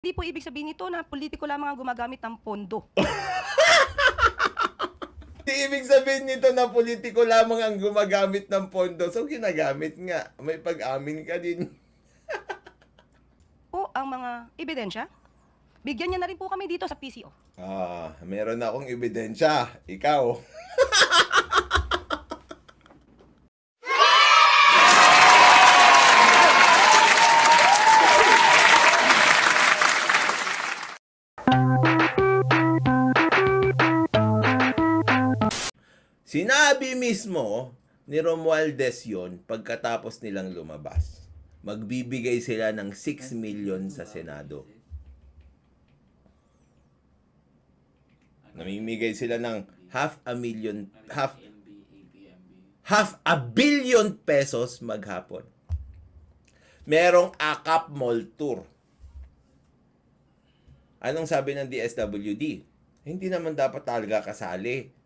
Hindi po ibig sabihin nito na politiko lamang ang gumagamit ng pondo. Di ibig sabihin nito na politiko lamang ang gumagamit ng pondo. So, ginagamit nga. May pag-amin ka din. Po ang mga ebidensya. Bigyan niya na rin po kami dito sa PCO. Meron akong ebidensya. Ikaw. Sinabi mismo ni Romualdez yun pagkatapos nilang lumabas. Magbibigay sila ng 6 million sa Senado. Namimigay sila ng half a billion pesos maghapon. Merong AKAP Mall Tour. Anong sabi ng DSWD? Hindi naman dapat talaga kasali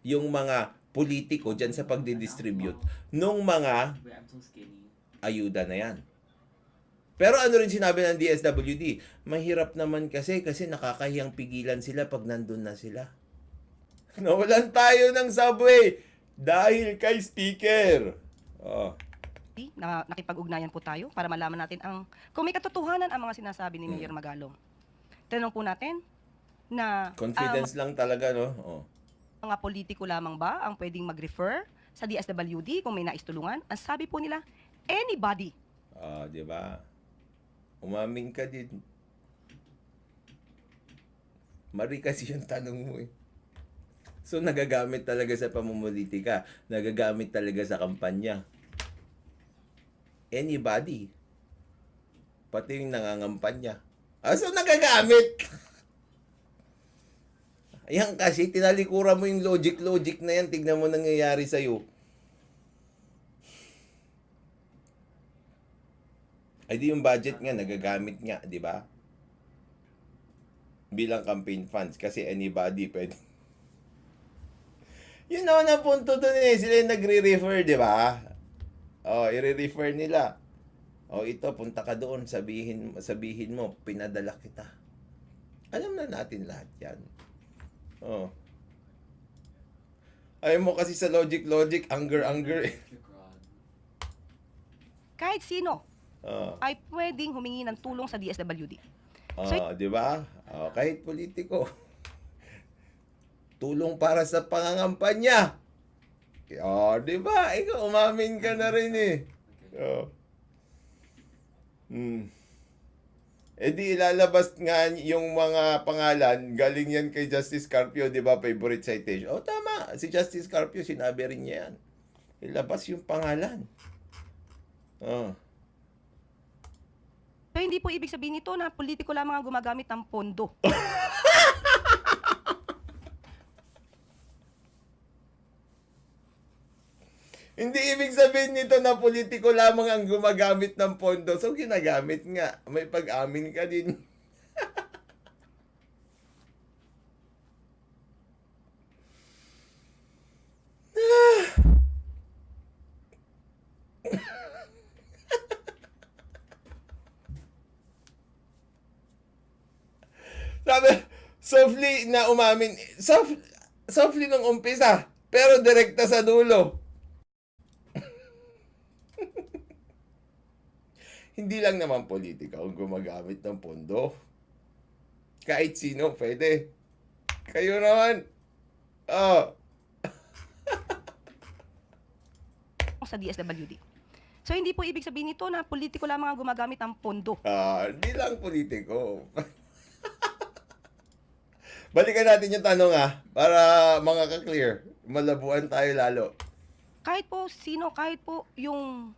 yung mga politiko dyan sa pagdidistribute nung mga ayuda na yan. Pero ano rin sinabi ng DSWD? Mahirap naman kasi nakakahiyang pigilan sila pag nandun na sila. Nawalan tayo ng subway dahil kay speaker. Na nakipag-ugnayan po tayo para malaman natin kung may katotohanan ang mga sinasabi ni Mayor Magalong. Tanong po natin na Confidence lang talaga, no? mga politiko lamang ba ang pwedeng mag-refer sa DSWD kung may naistulungan? Ang sabi po nila, anybody. Di ba? Umamin ka din. Mari kasi yung tanong mo eh. So, nagagamit talaga sa pamumulitika. Nagagamit talaga sa kampanya. Anybody. Pati yung nangangampanya. So, nagagamit. Ayan kasi, tinalikuran mo yung logic na yan. Tignan mo nangyayari sa'yo. Ay di yung budget nga, nagagamit nga, di ba? Bilang campaign funds. Kasi anybody pwede. Yun naman ang punto dun eh. Sila yung nagre-refer, di ba? I-refer nila. Ito, punta ka doon. Sabihin mo, pinadala kita. Alam na natin lahat yan. Ayaw mo kasi sa logic, anger eh. Kahit sino ay pwedeng humingi ng tulong sa DSWD. Di ba? Kahit politiko. Tulong para sa pangangampanya. Di ba? Ikaw, umamin ka na rin eh. Di ilalabas nga yung mga pangalan, galing yan kay Justice Carpio, di ba, favorite citation. Tama, si Justice Carpio, sinabi rin niya yan. Ilabas yung pangalan. So, hindi po ibig sabihin nito na politiko lamang ang gumagamit ng pondo. Hindi ibig sabihin nito na politiko lamang ang gumagamit ng pondo. So, ginagamit nga. May pag-amin ka din. Sabi, softly na umamin. Softly nung umpisa. Pero direkta sa dulo. Hindi lang naman politika ang gumagamit ng pondo. Kahit sino, pwede. Kayo naman. Sa DSWD. So, hindi po ibig sabihin nito na politiko lamang ang gumagamit ng pondo. Hindi lang politiko. Balikan natin yung tanong para mga ka-clear. Malabuan tayo lalo. Kahit po sino, kahit po yung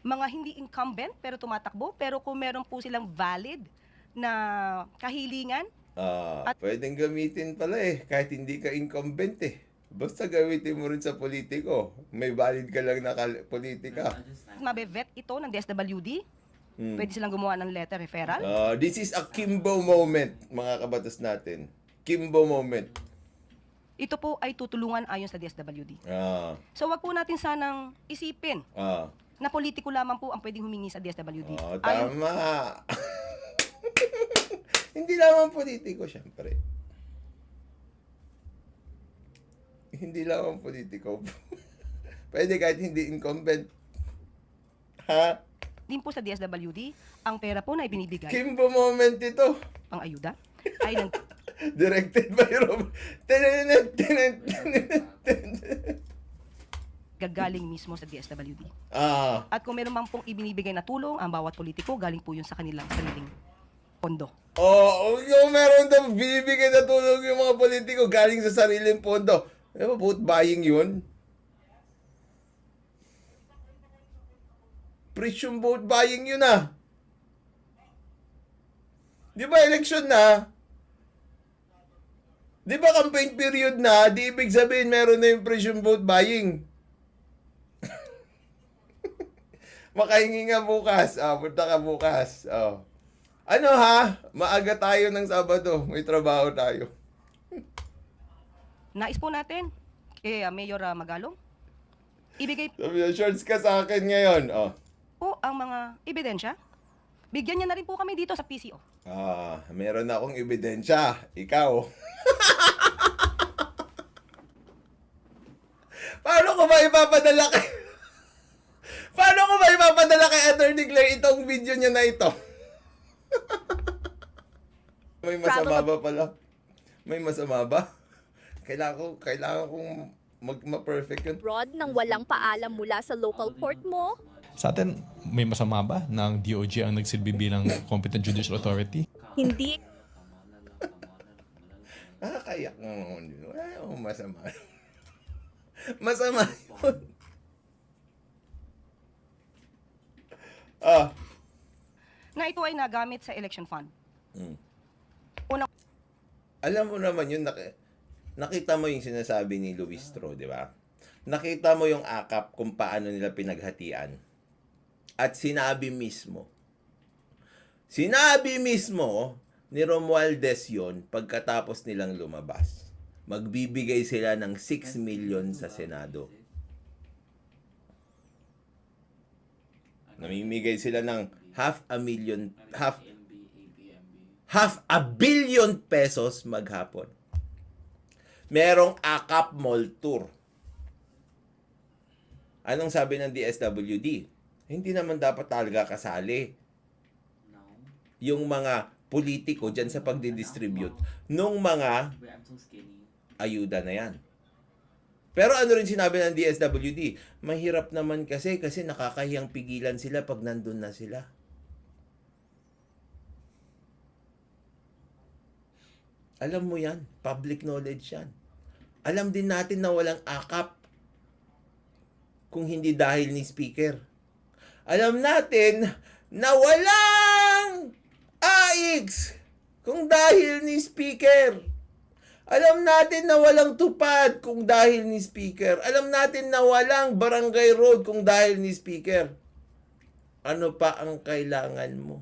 mga hindi incumbent pero tumatakbo, pero kung meron po silang valid na kahilingan. Pwedeng gamitin pala kahit hindi ka incumbent Basta gamitin mo rin sa politiko. May valid ka lang na politika. Mabe-vet ito ng DSWD. Pwede silang gumawa ng letter referral. This is a Kimbo moment, mga kabatas natin. Kimbo moment. Ito po ay tutulungan ayon sa DSWD. So wag po natin sanang isipin na politiko lamang po ang pwedeng humingi sa DSWD. Tama. Hindi lamang politiko, syempre. Hindi lamang politiko. Pwede kahit hindi incumbent. Ha? Din po sa DSWD, ang pera po na ibinibigay, Kimbo moment ito. pang ayuda, ay nang Directed by Rob. gagaling mismo sa DSWD. Ah, At kung meron man pong ibinibigay na tulong, ang bawat politiko, galing po yun sa kanilang sariling pondo. yung meron daw binibigay na tulong yung mga politiko galing sa sariling pondo. Eh, vote buying yun. Precious vote buying yun ah. Di ba election na? Di ba campaign period na? Di ibig sabihin meron na yung precious vote buying. Makahingi nga bukas. Punta ka bukas. Ano ha? Maaga tayo ng Sabado. May trabaho tayo. Nais po natin, kay Mayor Magalong, ibigay Sabi niya, shorts ka sa akin ngayon. po ang mga ebidensya. Bigyan niya na rin po kami dito sa PCO. Meron akong ebidensya. Ikaw. Paano ko ba ipapadala kay... Paano ko ba ipapadala kay Attorney Claire itong video niya na ito? May masama ba pala? May masama ba? Kailangan kong ma-perfect yun. Rod nang walang paalam mula sa local court mo. Sa atin, may masama ba na ang DOJ ang nagsilbi bilang competent judicial authority? Hindi Nakakayak nga naman yun. Masama. Masama yun. Na ito ay nagamit sa election fund. Unang Alam mo naman yun, nakita mo yung sinasabi ni Luistro, di ba? Nakita mo yung akap kung paano nila pinaghatian. At sinabi mismo ni Romualdez yun pagkatapos nilang lumabas. Magbibigay sila ng 6 million sa Senado. Namimigay sila ng half a billion pesos maghapon. Merong AKAP Mall Tour. Anong sabi ng DSWD? Hindi naman dapat talaga kasali yung mga politiko dyan sa pagdidistribute nung mga ayuda na yan. Pero ano rin sinabi ng DSWD? Mahirap naman kasi nakakahiyang pigilan sila pag nandun na sila. Alam mo yan, public knowledge yan. Alam din natin na walang akap kung hindi dahil ni speaker. Alam natin na walang AIX kung dahil ni speaker. Alam natin na walang tupad kung dahil ni speaker. Alam natin na walang barangay road kung dahil ni speaker. Ano pa ang kailangan mo?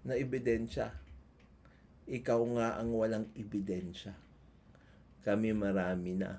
Na ebidensya. Ikaw nga ang walang ebidensya. Kami marami na.